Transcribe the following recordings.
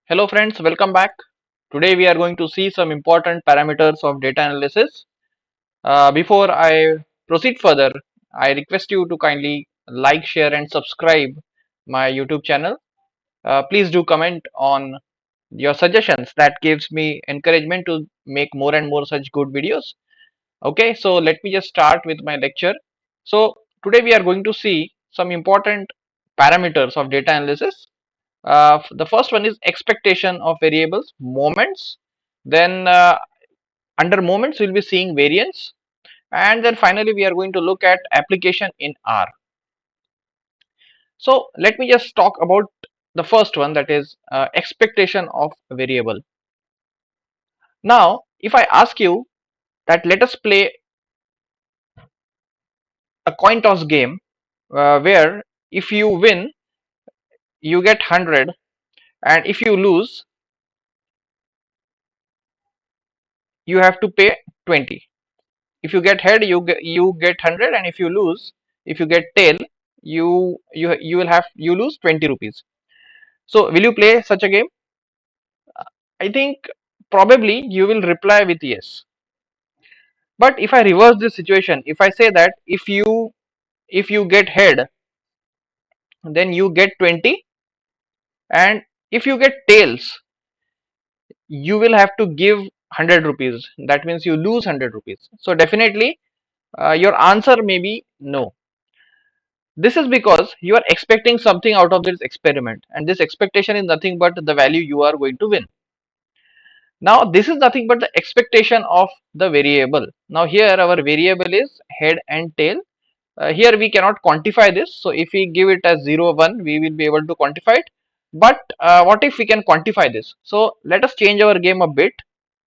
Hello friends, welcome back. Today we are going to see some important parameters of data analysis. Before I proceed further, I request you to kindly like, share and subscribe my YouTube channel. Please do comment on your suggestions. That gives me encouragement to make more and more such good videos. Okay, so let me just start with my lecture. So today we are going to see some important parameters of data analysis. The first one is expectation of variables, moments. Then under moments, we'll be seeing variance. And then finally, we are going to look at application in R. So let me just talk about the first one, that is expectation of variable. Now, if I ask you that let us play a coin toss game where if you win, you get 100, and if you lose, you have to pay 20. If you get head, you get 100, and if you lose, if you get tail, you will have you lose 20 rupees. So will you play such a game? I think probably you will reply with yes. But if I reverse this situation, if I say that if you get head, then you get 20, and if you get tails, you will have to give 100 rupees. That means you lose 100 rupees. So definitely your answer may be no. This is because you are expecting something out of this experiment, and this expectation is nothing but the value you are going to win. Now, this is nothing but the expectation of the variable. Now, here our variable is head and tail. Here we cannot quantify this. So, if we give it as 0, 1, we will be able to quantify it. But what if we can quantify this? So, let us change our game a bit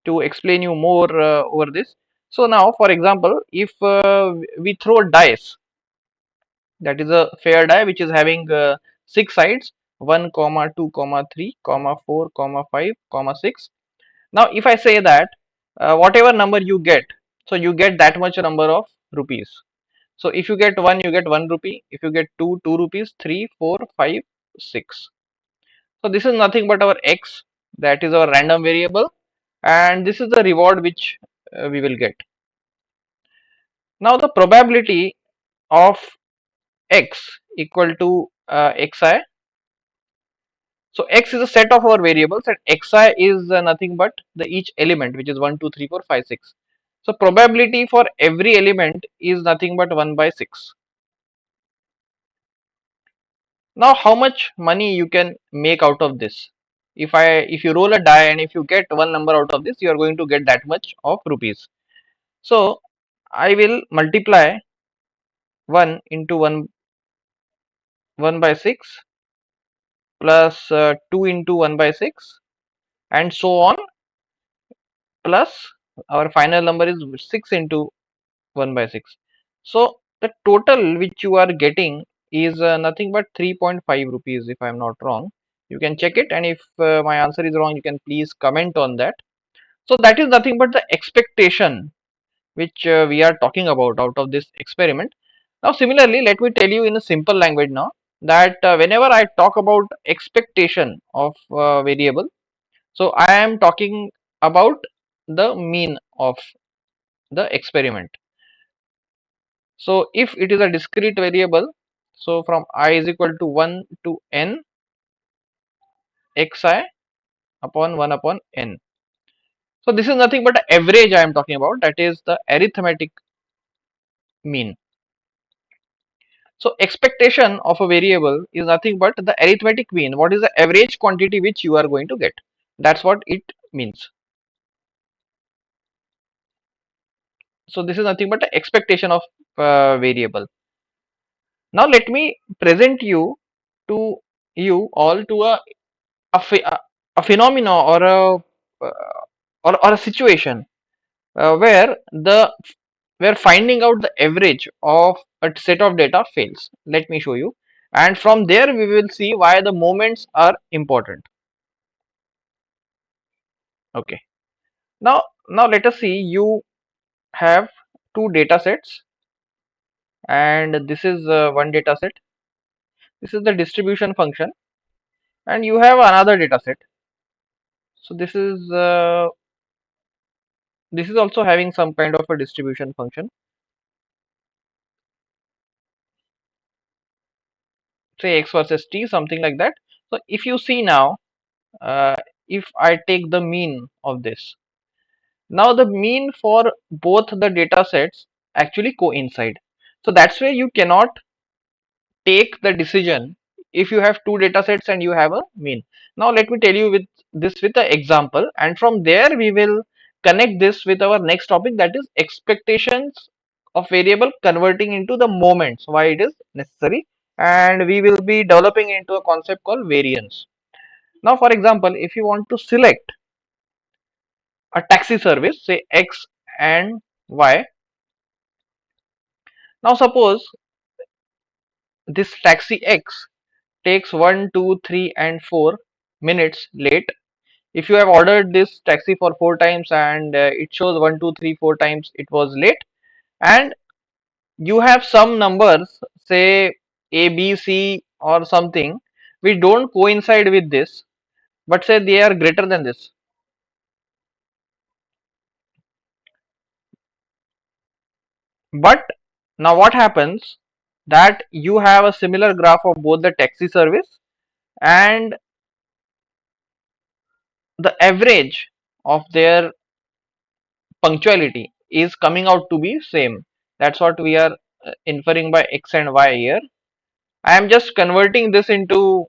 to explain you more over this. So, now for example, if we throw dice, that is a fair die which is having six sides, 1 comma 2 comma 3 comma 4 comma 5 comma 6. Now if I say that whatever number you get, so you get that much number of rupees. So if you get 1, you get 1 rupee. If you get 2, 2 rupees. 3, 4, 5, 6. So this is nothing but our x, that is our random variable, and this is the reward which we will get. Now the probability of x equal to xi. So x is a set of our variables, and xi is nothing but the each element, which is 1, 2, 3, 4, 5, 6. So probability for every element is nothing but 1 by 6. Now how much money you can make out of this? If you roll a die and if you get one number out of this, you are going to get that much of rupees. So I will multiply 1 into 1 by 6 plus 2 into 1 by 6 and so on, plus our final number is 6 into 1 by 6. So the total which you are getting is nothing but 3.5 rupees, if I am not wrong. You can check it, and if my answer is wrong, you can please comment on that. So that is nothing but the expectation which we are talking about out of this experiment. Now similarly, let me tell you in a simple language now that whenever I talk about expectation of variable, so I am talking about the mean of the experiment. So if it is a discrete variable, so from I is equal to 1 to n xi upon 1 upon n. So this is nothing but the average I am talking about, that is the arithmetic mean. So expectation of a variable is nothing but the arithmetic mean. What is the average quantity which you are going to get? That's what it means. So this is nothing but the expectation of variable. Now let me present to you all to a, phe- a a phenomena or a situation where finding out the average of a set of data fails. Let me show you, and from there we will see why the moments are important. Okay. Now let us see. You have two data sets, and this is one data set. This is the distribution function, and you have another data set. So this is also having some kind of a distribution function, say x versus t, something like that. So if you see now, uh, if I take the mean of this, now the mean for both the data sets actually coincide. So that's why you cannot take the decision if you have two data sets and you have a mean. Now let me tell you with this with an example, and from there we will connect this with our next topic, that is expectations of variable converting into the moments, why it is necessary, and we will be developing into a concept called variance. Now for example, if you want to select a taxi service, say X and Y. Now suppose this taxi X takes 1, 2, 3, and 4 minutes late. If you have ordered this taxi for 4 times and it shows 1, 2, 3, 4 times it was late, and you have some numbers, say A, B, C or something, we don't coincide with this, but say they are greater than this. But now what happens, that you have a similar graph of both the taxi service, and the average of their punctuality is coming out to be same. That's what we are inferring by x and y here. I am just converting this into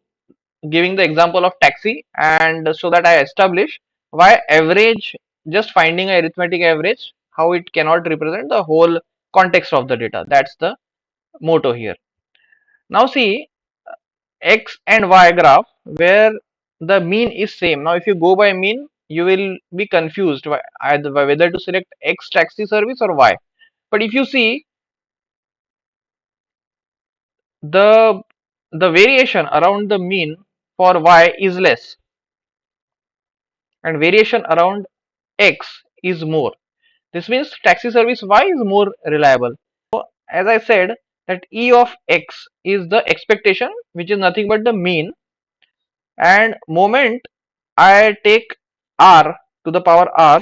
giving the example of taxi, and so that I establish why average, just finding a arithmetic average, how it cannot represent the whole context of the data. That's the motto here. Now see, x and y graph where the mean is same. Now if you go by mean, you will be confused either by whether to select x taxi service or y. But if you see, the variation around the mean for y is less, and variation around x is more. This means taxi service y is more reliable. As I said, that e of x is the expectation, which is nothing but the mean, and moment I take r to the power r,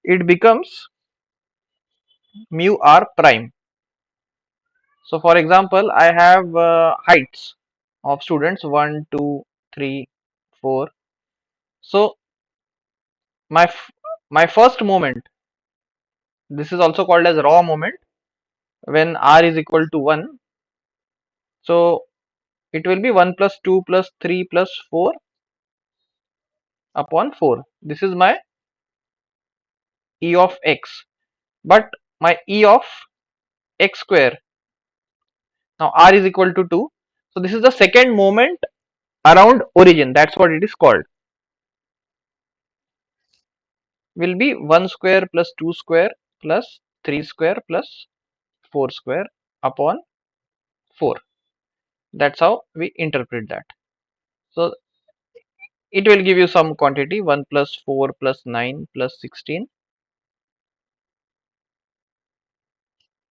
it becomes mu r prime. So for example, I have heights of students 1, 2, 3, 4. So my my first moment, this is also called as raw moment, when r is equal to 1. So it will be 1 plus 2 plus 3 plus 4 upon 4. This is my e of x. But my e of x square, now r is equal to 2. So this is the second moment around origin. That's what it is called. Will be 1 square plus 2 square plus 3 square plus 4 square upon 4. That's how we interpret that. So it will give you some quantity, 1 plus 4 plus 9 plus 16,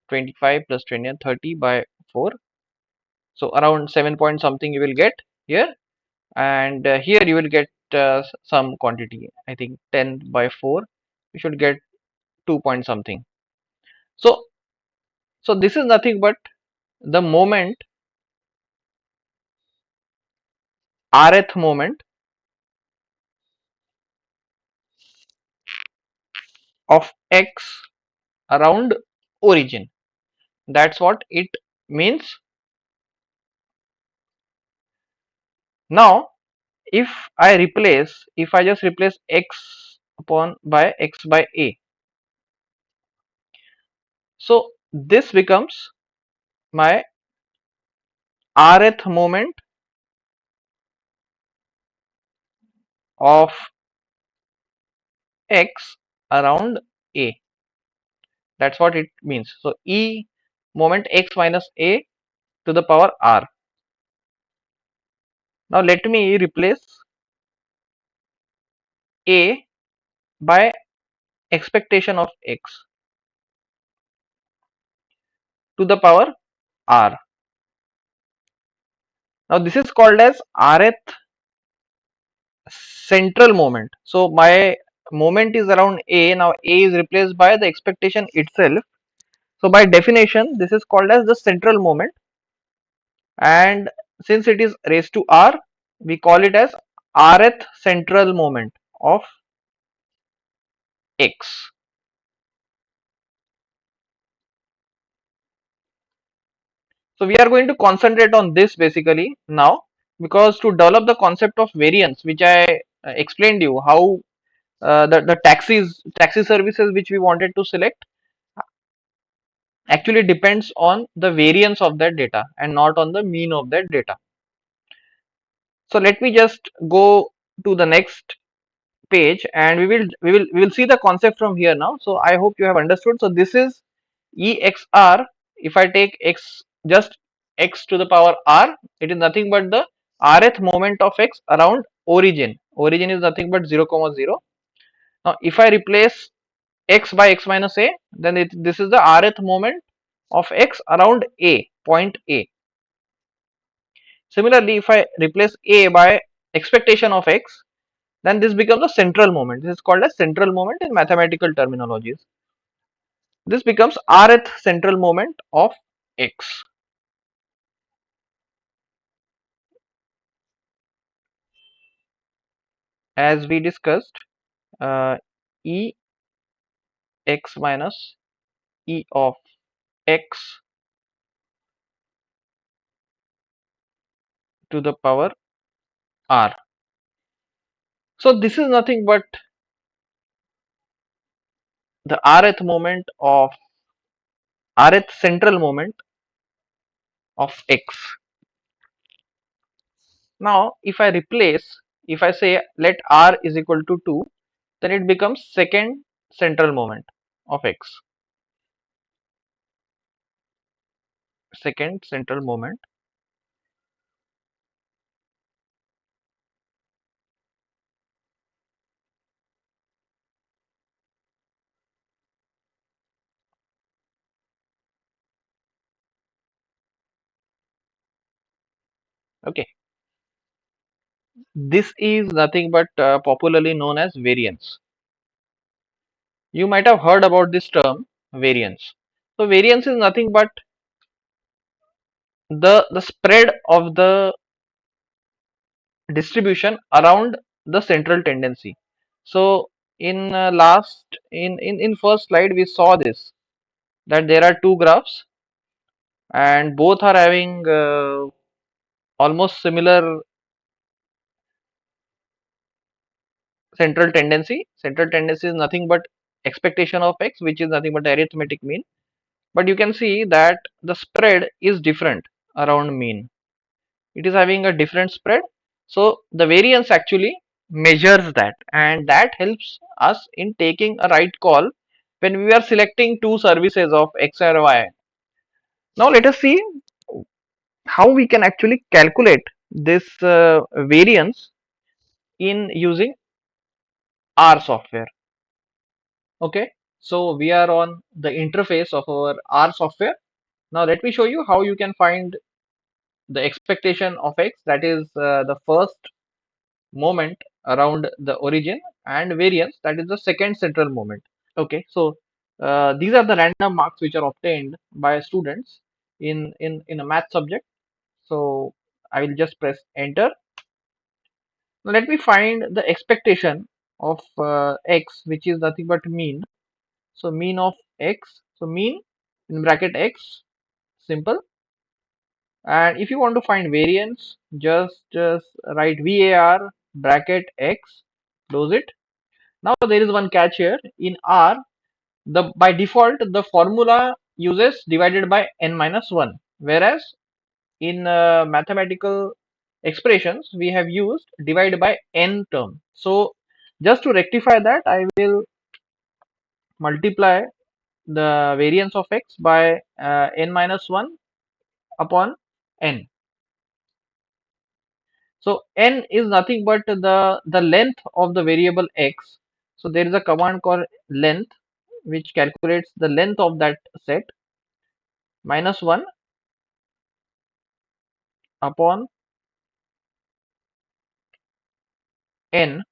25 plus 20 and 30 by 4. So around 7 point something you will get here, and here you will get some quantity, I think 10 by 4, you should get 2 point something. So this is nothing but the moment, rth moment of x around origin. That's what it means. Now if if I just replace x upon by x by a, so this becomes my rth moment of x around a. That's what it means. So e moment x minus a to the power r. Now let me replace a by expectation of x to the power r. Now this is called as rth central moment. So my moment is around A. Now A is replaced by the expectation itself. So by definition, this is called as the central moment, and since it is raised to R, we call it as rth central moment of X. So we are going to concentrate on this basically now, because to develop the concept of variance, which I explained you how the taxi services which we wanted to select actually depends on the variance of that data and not on the mean of that data. So let me just go to the next page, and we will see the concept from here now. So I hope you have understood. So this is EXR. If I take x, just x to the power r, it is nothing but the rth moment of x around origin. Origin is nothing but 0 comma 0. Now if I replace x by x minus a, then this is the rth moment of x around a, point A. Similarly, if I replace a by expectation of x, then this becomes a central moment. This is called a central moment in mathematical terminologies. This becomes rth central moment of x. As we discussed, e x minus e of x to the power r. So this is nothing but the rth moment of rth central moment of x. Now if I replace, if I say let r is equal to 2, then it becomes second central moment of x. Second central moment. Okay, this is nothing but popularly known as variance. You might have heard about this term, variance. So variance is nothing but the spread of the distribution around the central tendency. So in in first slide we saw this, that there are two graphs and both are having almost similar central tendency. Central tendency is nothing but expectation of x, which is nothing but arithmetic mean. But you can see that the spread is different around mean. It is having a different spread. So the variance actually measures that, and that helps us in taking a right call when we are selecting two services of x or y. Now let us see how we can actually calculate this variance in using R software. Okay, so we are on the interface of our R software. Now let me show you how you can find the expectation of x, that is the first moment around the origin, and variance, that is the second central moment. Okay, so these are the random marks which are obtained by students in a math subject. So I will just press enter. Now let me find the expectation of x, which is nothing but mean. So mean of x, so mean in bracket x, simple. And if you want to find variance, just write var bracket x, close it. Now there is one catch here. In R, the by default the formula uses divided by n minus 1, whereas in mathematical expressions we have used divide by n term. So just to rectify that, I will multiply the variance of x by n minus 1 upon n. So n is nothing but the length of the variable x. So there is a command called length, which calculates the length of that set, minus 1 upon n.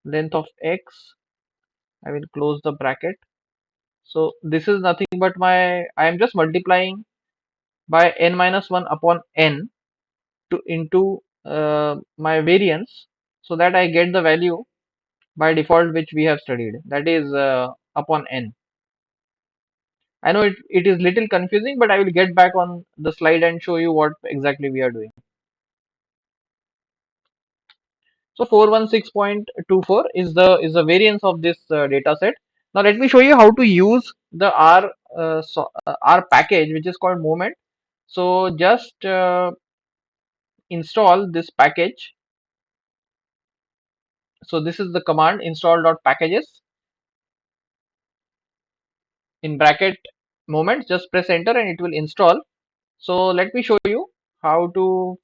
length of x, I will close the bracket. So this is nothing but I am just multiplying by n minus 1 upon n to into my variance, so that I get the value by default which we have studied, that is upon n. I know it is little confusing, but I will get back on the slide and show you what exactly we are doing. So 416.24 is the variance of this data set. Now let me show you how to use the R package, which is called moment. So just install this package. So this is the command install.packages in bracket moment. Just press enter and it will install. So let me show you how to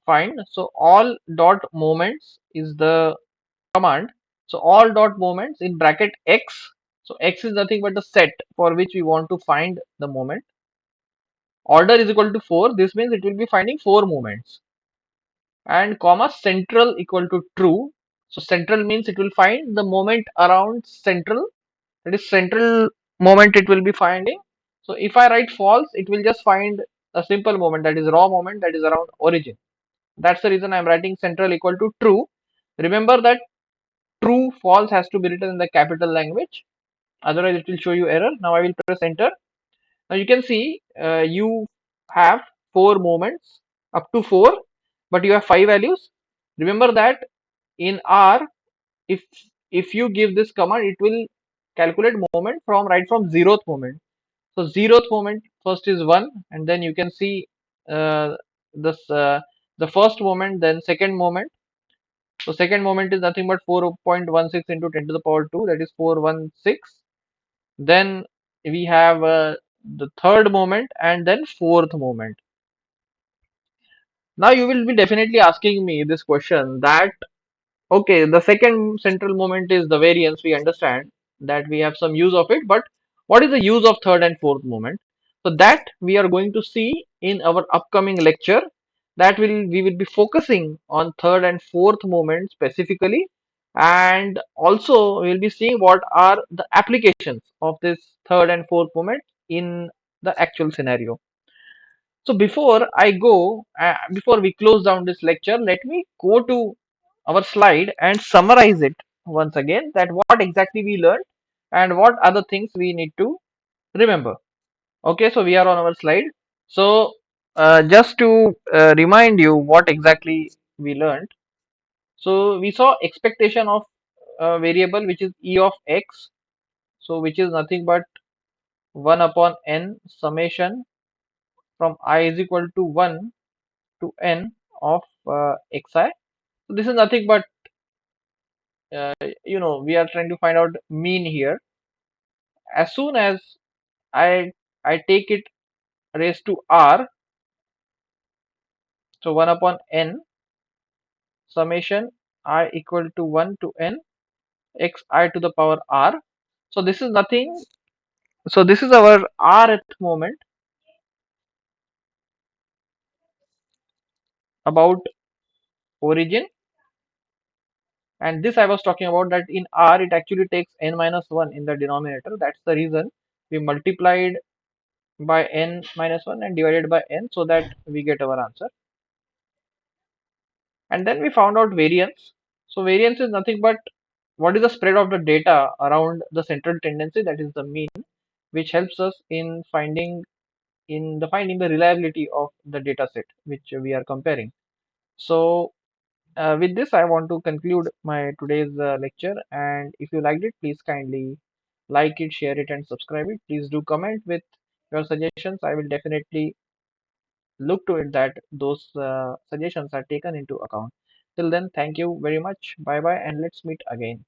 find. So all dot moments is the command. So all dot moments in bracket x. So x is nothing but the set for which we want to find the moment. Order is equal to 4. This means it will be finding 4 moments. And comma central equal to true. So central means it will find the moment around central. That is central moment it will be finding. So if I write false, it will just find a simple moment, that is raw moment, that is around origin. That's the reason I'm writing central equal to true. Remember that true false has to be written in the capital language, otherwise it will show you error. Now I will press enter. Now you can see you have 4 moments up to 4, but you have 5 values. Remember that in R, if you give this command, it will calculate moment from right from 0th moment. So 0th moment first is 1, and then you can see this the first moment, then second moment. So second moment is nothing but 4.16 into 10 to the power 2, that is 416. Then we have the third moment and then fourth moment. Now you will be definitely asking me this question that, okay, the second central moment is the variance. We understand that we have some use of it, but what is the use of third and fourth moment? So that we are going to see in our upcoming lecture. That we will be focusing on third and fourth moment specifically, and also we will be seeing what are the applications of this third and fourth moment in the actual scenario. So before we close down this lecture, let me go to our slide and summarize it once again, that what exactly we learned and what other things we need to remember. Okay, so we are on our slide. So just to remind you what exactly we learned. So we saw expectation of a variable which is e of x. So which is nothing but 1 upon n summation from I is equal to 1 to n of xi. So this is nothing but we are trying to find out mean here. As soon as I take it raised to r, so 1 upon n summation I equal to 1 to n xi to the power r. So this is nothing. So this is our rth moment about origin, and this I was talking about, that in r it actually takes n minus 1 in the denominator. That's the reason we multiplied by n minus 1 and divided by n, so that we get our answer. And then we found out variance. So variance is nothing but what is the spread of the data around the central tendency, that is the mean, which helps us in finding the reliability of the data set which we are comparing. So with this I want to conclude my today's lecture, and if you liked it, please kindly like it, share it and subscribe it. Please do comment with your suggestions. I will definitely look to it that those suggestions are taken into account. Till then, thank you very much. Bye bye, and let's meet again.